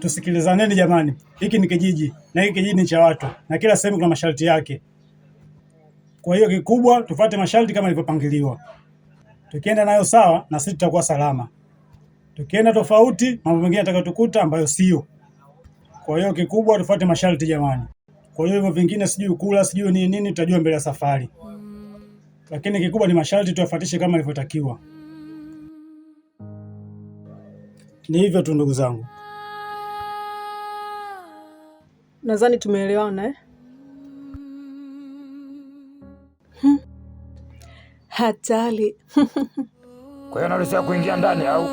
Tusikilizaneni jamani, hiki ni kijiji na hiki kijiji ni cha watu na kila sehemu kuna masharti yake. Kwa hiyo kikubwa tufuate masharti kama ilivyopangiliwa. Tukienda nayo sawa, na sisi tutakuwa salama. Tukienda tofauti, mambo mengine yatakayotukuta ambayo sio. Kwa hiyo kikubwa tufuate masharti jamani. Kwa hiyo hivyo vingine sijui kula sijui nini tutajua mbele ya safari. Lakini kikubwa ni masharti tuyafuatishe kama ilivyotakiwa. Ni hivyo tu ndugu zangu. Nadhani tumeelewana eh? Hatari. Kwa hiyo naruhusiwa kuingia ndani au?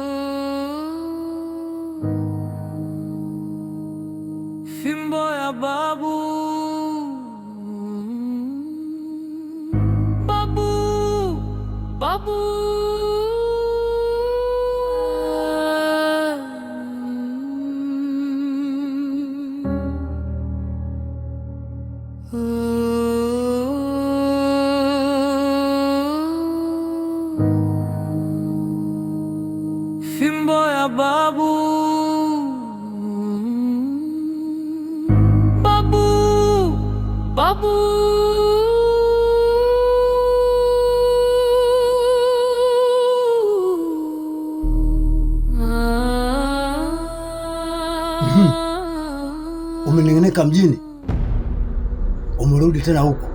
Fimbo ya babu. Babu. Babu. Fimbo ya babu. Babu. Babu. Umening'ineka mjini, umerudi tena huku.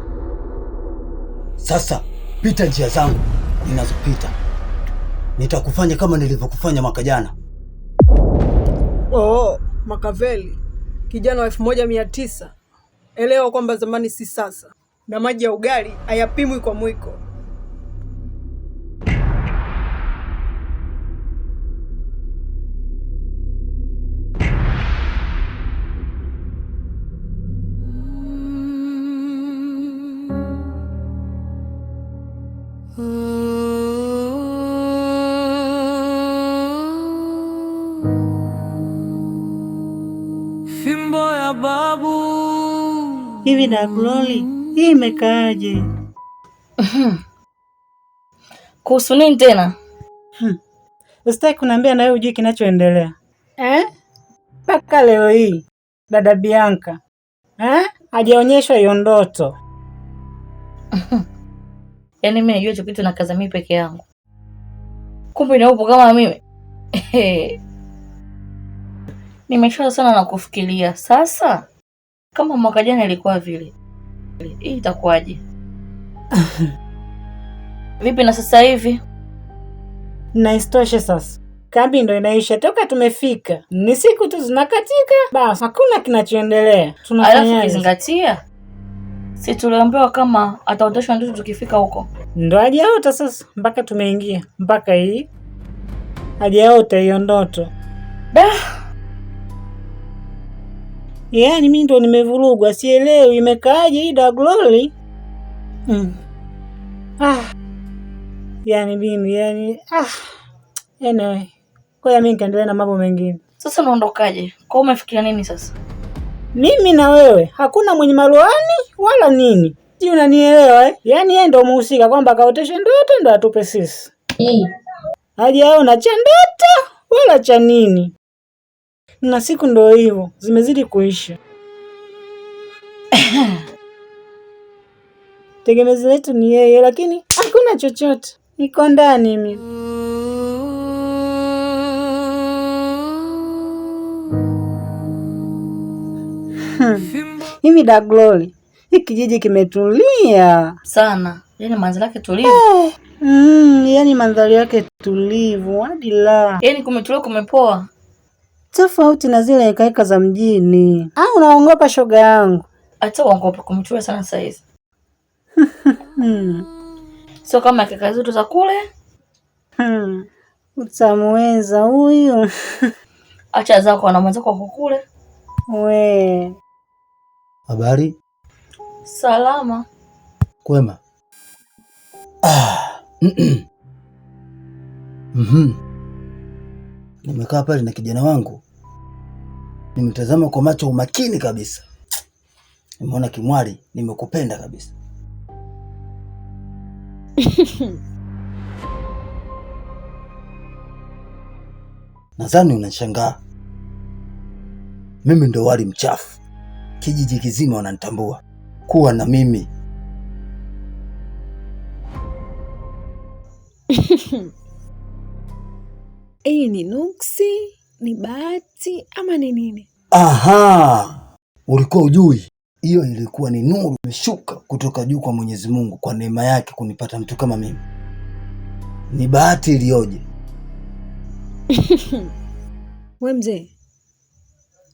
Sasa pita njia zangu ninazopita, nitakufanya kama nilivyokufanya mwaka jana. Oh, Makaveli, kijana wa 1900. Elewa kwamba zamani si sasa, na maji ya ugali hayapimwi kwa mwiko. Fimbo ya babu. Hivi Dagloli, hii imekaaje? Kuhusu nini tena? Usitaki kuniambia na wewe hujui kinachoendelea. Mpaka leo hii dada Bianca hajaonyeshwa hiyo ndoto. Yaani mimi najua hicho kitu na kaza mimi peke yangu. Kumbe na upo kama mimi. Nimeshaanza sana na kufikiria. Sasa kama mwaka jana ilikuwa vile, hii itakuwaje? Vipi na sasa hivi? Na isitoshe sasa, kambi ndo inaisha toka tumefika. Ni siku tu zinakatika, basi hakuna kinachoendelea. Alafu ukizingatia, si tuliambiwa kama ataoteshwa ndoto tukifika huko. Ndo hajaota sasa mpaka tumeingia. Mpaka hii hajaota hiyo ndoto. Yaani mimi ndo nimevurugwa, sielewi imekaaje hii Dagloli. Yaani mimi anyway. Kwa hiyo mimi nikaendelea na mambo mengine. Sasa unaondokaje? Kwa umefikiria nini sasa? Mimi na wewe hakuna mwenye maruani wala nini. Si unanielewa Yaani yeye ndo muhusika kwamba kaoteshe ndoto ndo atupe sisi. Hajaona cha ndoto wala cha nini. Na siku ndo hivyo zimezidi kuisha. Tegemezi letu ni yeye, lakini hakuna chochote. Niko ndani mimi. Hivi Dagloli, hiki kijiji kimetulia sana. Yaani mandhari yake tulivu. Yaani mandhari yake tulivu hadi la. Yaani kumetulia kumepoa. Tofauti na zile hekaheka za mjini. Unaongopa shoga yangu? Hata uongopa kumchua sana sasa hizi. Sio kama kaka zetu za kule. Utamweza huyu. Acha zako na mwanzo kwa kule. We. Habari? Salama. Kwema. Nimekaa pale na kijana wangu. Nimetazama kwa macho umakini kabisa. Nimeona kimwali, nimekupenda kabisa. Nadhani unashangaa. Mimi ndo wali mchafu. Kijiji kizima wananitambua kuwa na mimi. Hii ni nuksi, ni bahati ama ni nini? Aha, ulikuwa ujui? Hiyo ilikuwa ni nuru imeshuka kutoka juu kwa Mwenyezi Mungu kwa neema yake kunipata mtu kama mimi. Ni bahati iliyoje. We mzee,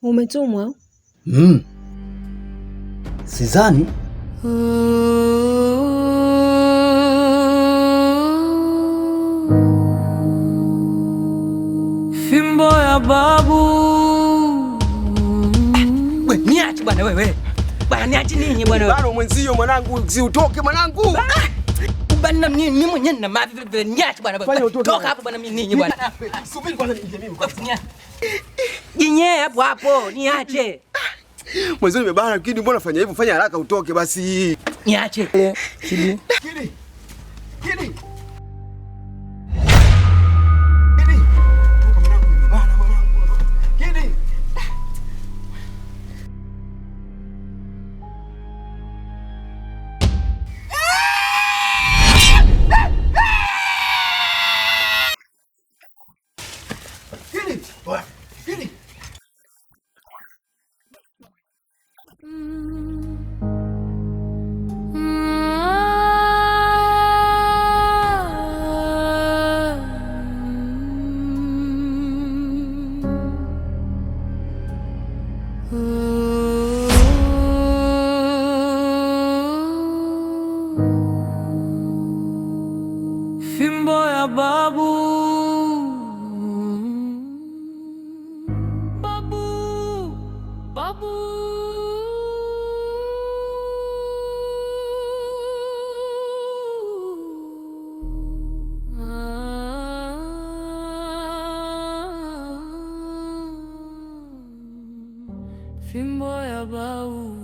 umetumwa? Sidhani. Fimbo ya babu. We niache bwana wewe. Bwana niache nini bwana wewe? Bwana mwenzio mwanangu, usiotoke mwanangu. Bwana mimi mwenyewe na mavi vile niache bwana wewe. Toka hapo bwana mimi nini bwana? Subiri kwanza nije mimi kwa. Jinye hapo niache. Mwenzio nimebana lakini mbona fanya hivyo? Fanya haraka utoke basi. Niache. Kidi. Fimbo ya babu. Babu. Fimbo ya babu.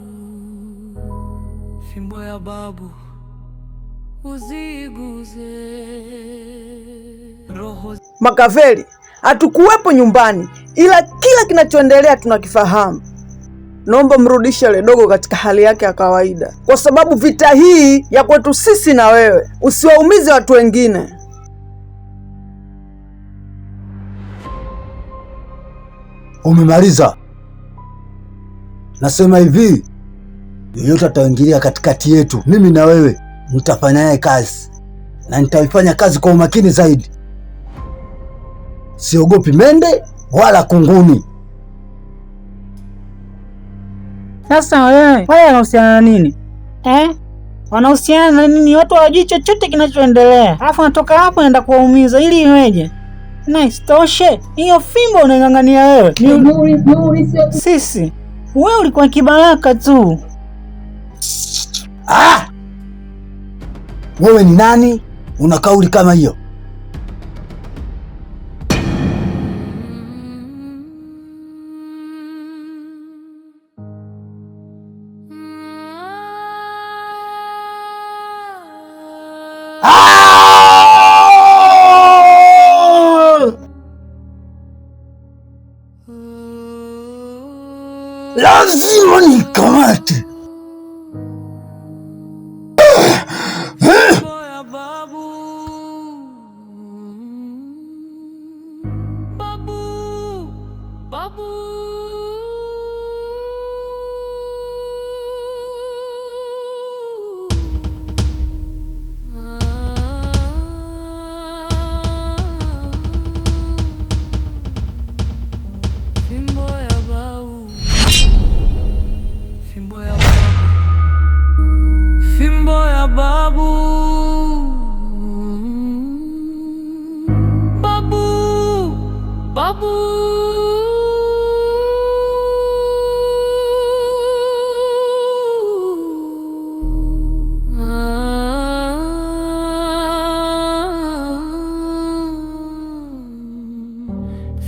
Fimbo ya babu. Uziguze roho. Makaveli, hatukuwepo nyumbani, ila kila kinachoendelea tunakifahamu. Naomba mrudishe ile dogo katika hali yake ya kawaida, kwa sababu vita hii ya kwetu sisi na wewe. Usiwaumize watu wengine. Umemaliza? Nasema hivi, yoyote ataingilia katikati yetu, mimi na wewe nitafanya naye kazi, na nitaifanya kazi kwa umakini zaidi. Siogopi mende wala kunguni. Sasa wewe, wale wanahusiana na nini? Wanahusiana na nini? Watu hawajui chochote kinachoendelea. Alafu natoka hapo naenda kuwaumiza ili iweje? Na isitoshe, hiyo fimbo unaing'ang'ania wewe. Sisi, wewe ulikuwa kibaraka tu. Wewe ni nani? Una kauli kama hiyo? Lazima nikamate.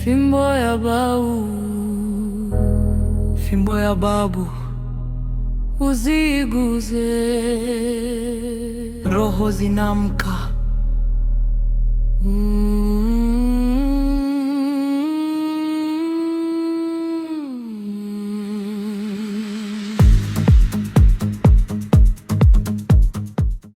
Fimbo ya babu, fimbo ya babu, uziguze roho zinamka.